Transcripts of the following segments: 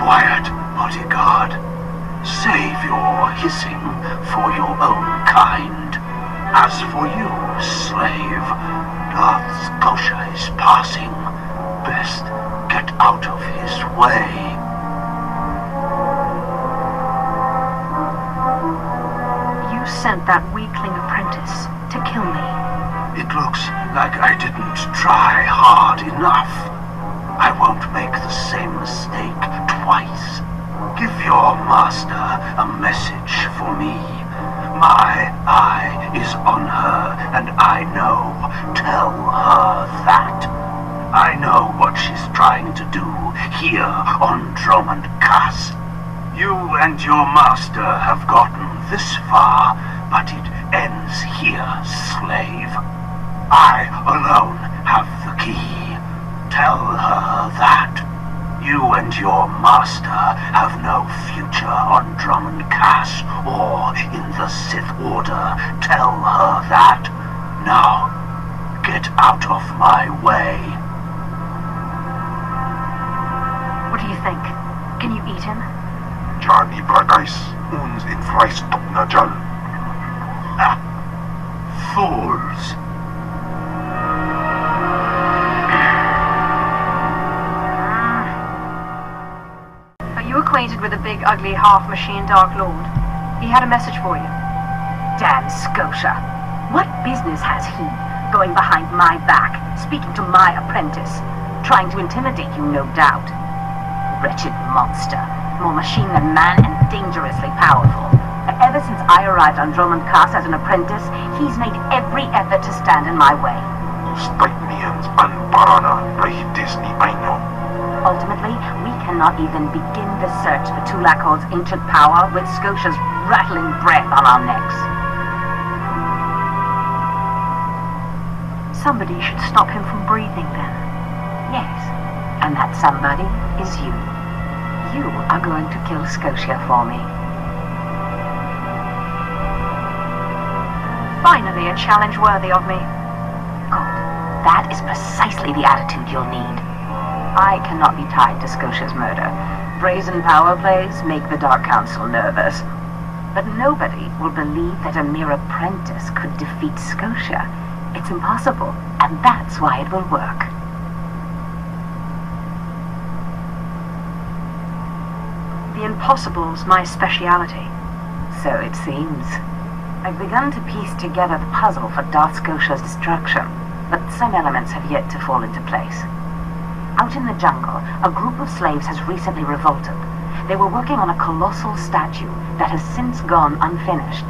quiet, bodyguard. Save your hissing for your own kind. As for you, slave, Darth Scotia is passing. Best get out of his way. You sent that weakling apprentice to kill me. It looks like I didn't try hard enough. I won't make the same mistake twice. Give your master a message for me. My eye is on her, and I know. Tell her that. I know what she's trying to do here on Dromund Kaas. You and your master have gotten this far, but it ends here, slave. I alone have the key. Tell her that. You and your master have no future on Dromund Kaas or in the Sith Order. Tell her that. Now, get out of my way. What do you think? Can you eat him? Johnny Bradais, uns in Freistop Najal. Fools. Acquainted with a big, ugly, half-machine Dark Lord. He had a message for you. Damn Scotia. What business has he going behind my back, speaking to my apprentice, trying to intimidate you, no doubt? Wretched monster, more machine than man and dangerously powerful. And ever since I arrived on Dromund Kaas as an apprentice, he's made every effort to stand in my way. Styknians and Barana, Disney Aino. Ultimately, we cannot even begin the search for Tulakhod's ancient power with Scotia's rattling breath on our necks. Somebody should stop him from breathing then. Yes, and that somebody is you. You are going to kill Scotia for me. Finally, a challenge worthy of me. Good. That is precisely the attitude you'll need. I cannot be tied to Scotia's murder. Brazen power plays make the Dark Council nervous. But nobody will believe that a mere apprentice could defeat Scotia. It's impossible, and that's why it will work. The impossible's my speciality. So it seems. I've begun to piece together the puzzle for Darth Scotia's destruction, but some elements have yet to fall into place. Out in the jungle, a group of slaves has recently revolted. They were working on a colossal statue that has since gone unfinished.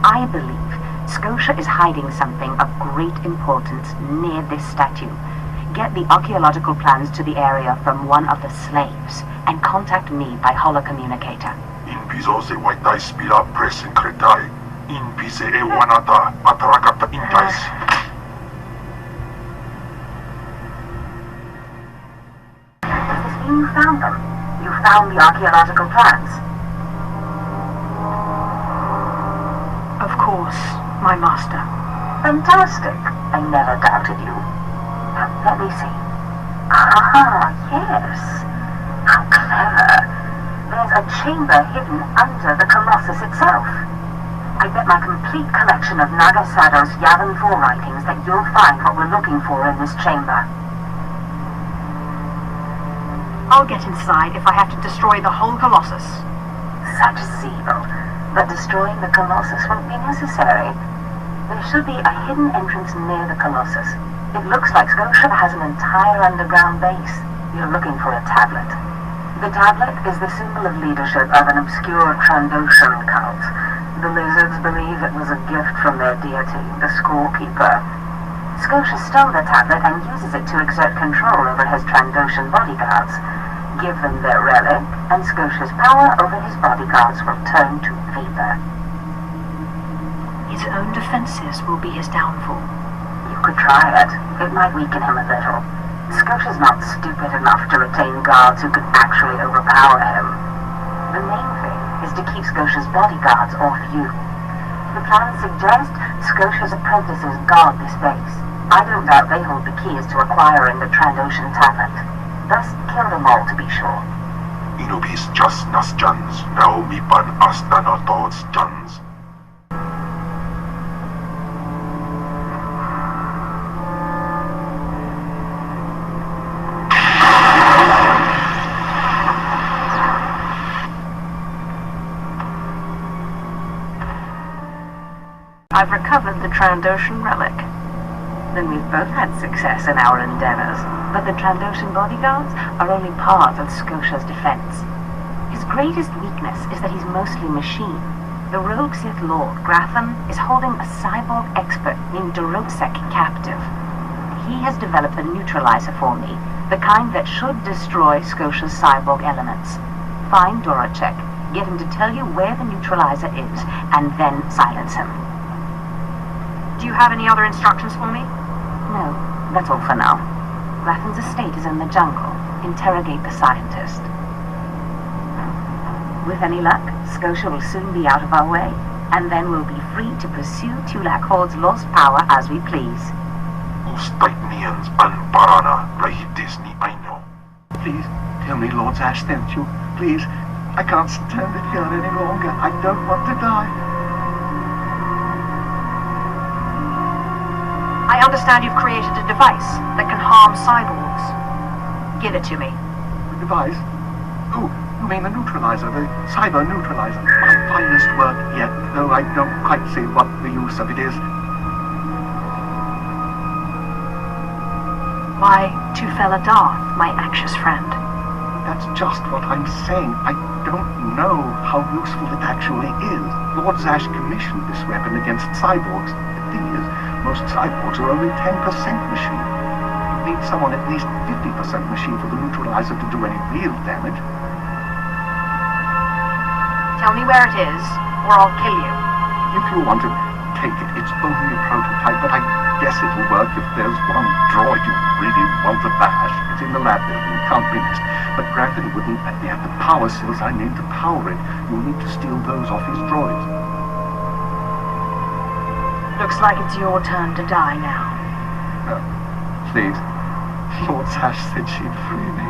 I believe Scotia is hiding something of great importance near this statue. Get the archaeological plans to the area from one of the slaves, and contact me by holocommunicator. In piso se waitai spira presencretai. In pise e wanata ataragata intais. You found them. You found the archaeological plans. Of course, my master. Fantastic. I never doubted you. Let me see. Ah, yes. How clever. There's a chamber hidden under the Colossus itself. I bet my complete collection of Nagasado's Yavin 4 writings that you'll find what we're looking for in this chamber. I'll get inside if I have to destroy the whole Colossus. Such zeal. But destroying the Colossus won't be necessary. There should be a hidden entrance near the Colossus. It looks like Scotia has an entire underground base. You're looking for a tablet. The tablet is the symbol of leadership of an obscure Trandoshan cult. The lizards believe it was a gift from their deity, the Scorekeeper. Scotia stole the tablet and uses it to exert control over his Trandoshan bodyguards. Give them their relic, and Scotia's power over his bodyguards will turn to vapor. His own defenses will be his downfall. You could try it. It might weaken him a little. Scotia's not stupid enough to retain guards who could actually overpower him. The main thing is to keep Scotia's bodyguards off you. The plans suggest Scotia's apprentices guard this base. I don't doubt they hold the keys to acquiring the Trandoshan tablet. Thus, kill them all to be sure. Inubis jas nas jans, naumipan astanotods jans. I've recovered the Trandoshan relic. Then we've both had success in our endeavors, but the Trandoshan bodyguards are only part of Scotia's defense. His greatest weakness is that he's mostly machine. The rogue Sith Lord, Grafham, is holding a cyborg expert named Dorosek captive. He has developed a neutralizer for me, the kind that should destroy Scotia's cyborg elements. Find Dorosek, get him to tell you where the neutralizer is, and then silence him. Do you have any other instructions for me? No, that's all for now. Grafham's estate is in the jungle. Interrogate the scientist. With any luck, Scotia will soon be out of our way, and then we'll be free to pursue Tulak Horde's lost power as we please. Ustaitnians an parana rahitisni aino. Please, tell me Lord Zash sent you. Please, I can't stand it here any longer. I don't want to die. I understand you've created a device that can harm cyborgs. Give it to me. The device? Oh, you mean the neutralizer, the cyber neutralizer. My finest work yet, though I don't quite see what the use of it is. Why, to fella Darth, my anxious friend. That's just what I'm saying. I don't know how useful it actually is. Lord Zash commissioned this weapon against cyborgs. The thing is, most cyborgs are only 10% machine. You need someone at least 50% machine for the neutralizer to do any real damage. Tell me where it is, or I'll kill you. If you want to take it, it's only a prototype, but I guess it'll work if there's one droid you really want to bash. It's in the lab building, can't be missed. But Grafton wouldn't let me have the power cells I need to power it. You'll need to steal those off his droids. Looks like it's your turn to die now. Please. Lord Zash said she'd free me.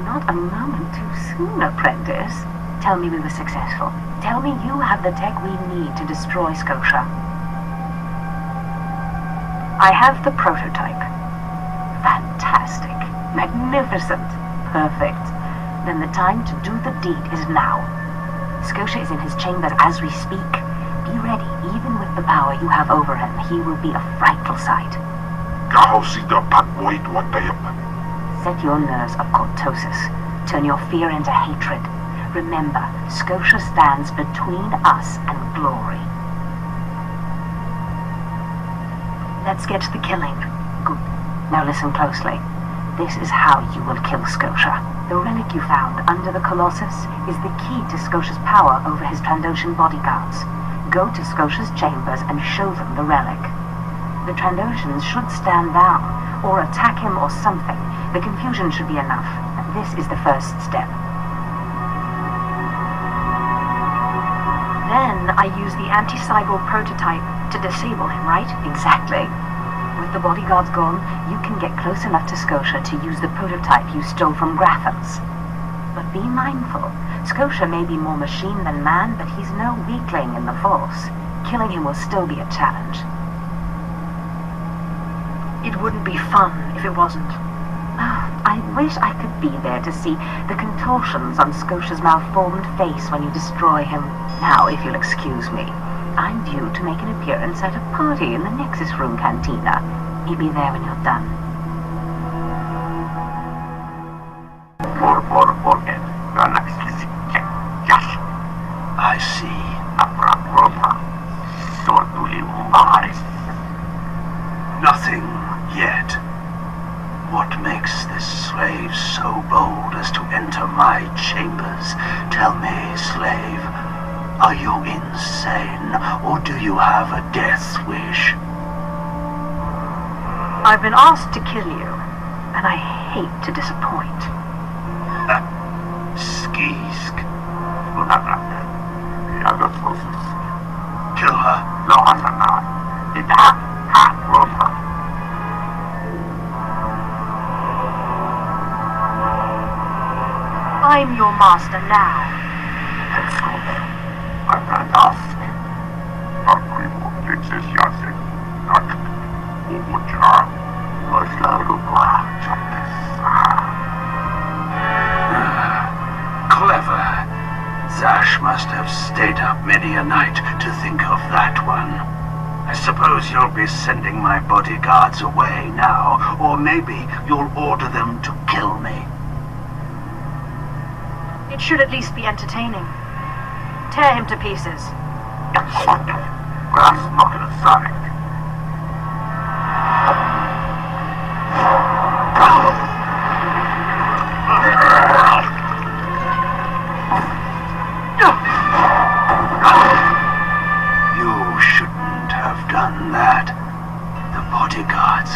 Not a moment too soon, apprentice. Tell me we were successful. Tell me you have the tech we need to destroy Scotia. I have the prototype. Fantastic. Magnificent. Perfect. Then the time to do the deed is now. Scotia is in his chambers as we speak. Be ready. Even with the power you have over him, he will be a frightful sight. Kahosida patvoit watayap. Set your nerves of cortosis. Turn your fear into hatred. Remember, Scotia stands between us and glory. Let's get to the killing. Good. Now listen closely. This is how you will kill Scotia. The relic you found under the Colossus is the key to Scotia's power over his Trandoshan bodyguards. Go to Scotia's chambers and show them the relic. The Trandoshans should stand down, or attack him or something. The confusion should be enough. This is the first step. Then I use the anti-cyborg prototype to disable him, right? Exactly. With the bodyguards gone, you can get close enough to Scotia to use the prototype you stole from Grafham's. But be mindful. Scotia may be more machine than man, but he's no weakling in the Force. Killing him will still be a challenge. It wouldn't be fun if it wasn't. I wish I could be there to see the contortions on Scotia's malformed face when you destroy him. Now, if you'll excuse me, I'm due to make an appearance at a party in the Nexus Room Cantina. Meet me there when you're done. I see. Nothing yet. What makes this slave so bold as to enter my chambers? Tell me, slave, are you insane, or do you have a death wish? I've been asked to kill you, and I hate to disappoint. Skisk. Kill her. I'm your master now. Clever. Zash must have stayed up many a night to think of that one. I suppose you'll be sending my bodyguards away now, or maybe you'll order them to kill me. It should at least be entertaining. Tear him to pieces. That's not an aside. You shouldn't have done that. The bodyguards,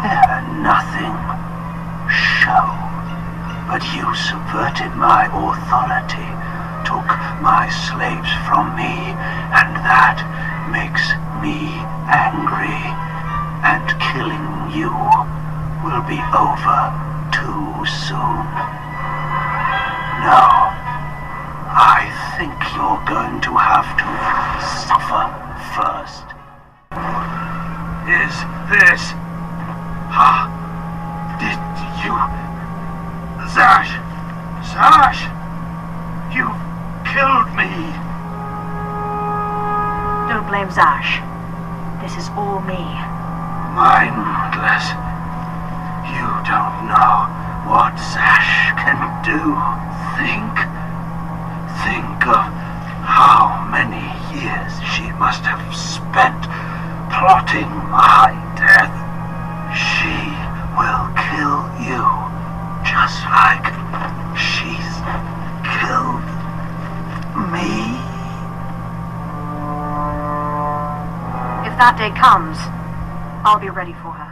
they're nothing. Show. But you subverted my authority, took my slaves from me, and that makes me angry. And killing you will be over too soon. No, I think you're going to have to suffer first. Is this... Did you... Zash! Zash! You killed me! Don't blame Zash. This is all me. Mindless. You don't know what Zash can do. Think of how many years she must have spent plotting my death. She will kill you, just like she's killed me. If that day comes, I'll be ready for her.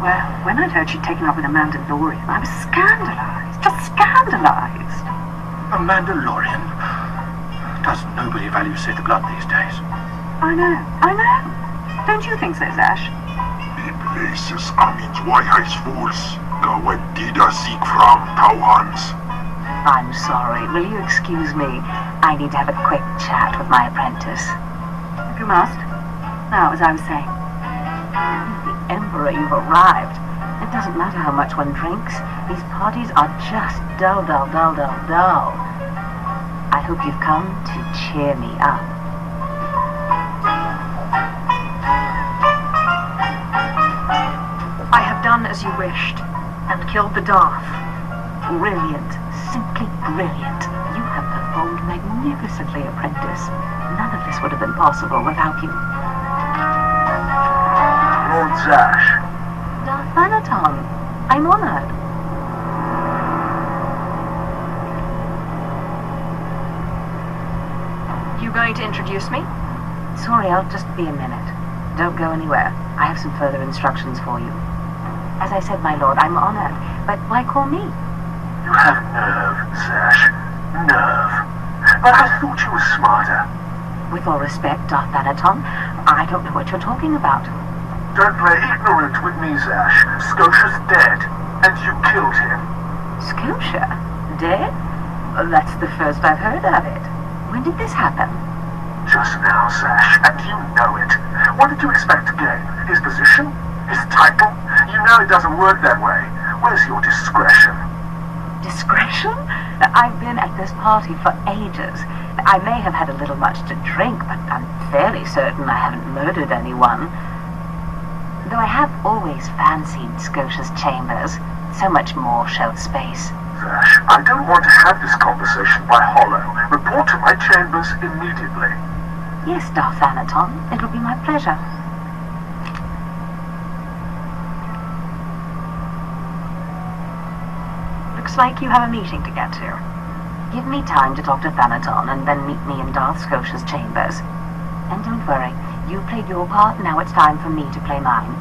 Well, when I'd heard she'd taken up with a Mandalorian, I was scandalized. Just scandalized. A Mandalorian? Does nobody value save the blood these days? I know. Don't you think so, Zash? Die places amint White's fools. Go and dida seek from Tauhans. I'm sorry. Will you excuse me? I need to have a quick chat with my apprentice. If you must. Now, as I was saying, the Emperor, you've arrived. It doesn't matter how much one drinks. These parties are just dull. I hope you've come to cheer me up. I have done as you wished, and killed the Darth. Brilliant. Simply brilliant. You have performed magnificently, apprentice. None of this would have been possible without you. Lord Zash. Darth Talon, I'm honored. You going to introduce me? Sorry, I'll just be a minute. Don't go anywhere. I have some further instructions for you. As I said, my lord, I'm honored, but why call me? You have nerve, Zash. Nerve. But I thought you were smarter. With all respect, Darth Talon, I don't know what you're talking about. Don't play ignorant with me, Zash. Scotia's dead, and you killed him. Scotia? Dead? Well, that's the first I've heard of it. When did this happen? Just now, Zash, and you know it. What did you expect to gain? His position? His title? You know it doesn't work that way. Where's your discretion? Discretion? I've been at this party for ages. I may have had a little much to drink, but I'm fairly certain I haven't murdered anyone. Though I have always fancied Scotia's chambers. So much more shelf space. Zash, I don't want to have this conversation by hollow. Report to my chambers immediately. Yes, Darth Talon. It'll be my pleasure. Looks like you have a meeting to get to. Give me time to talk to Thanaton and then meet me in Darth Scotia's chambers. And don't worry, you played your part, now it's time for me to play mine.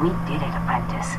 We did it, apprentice.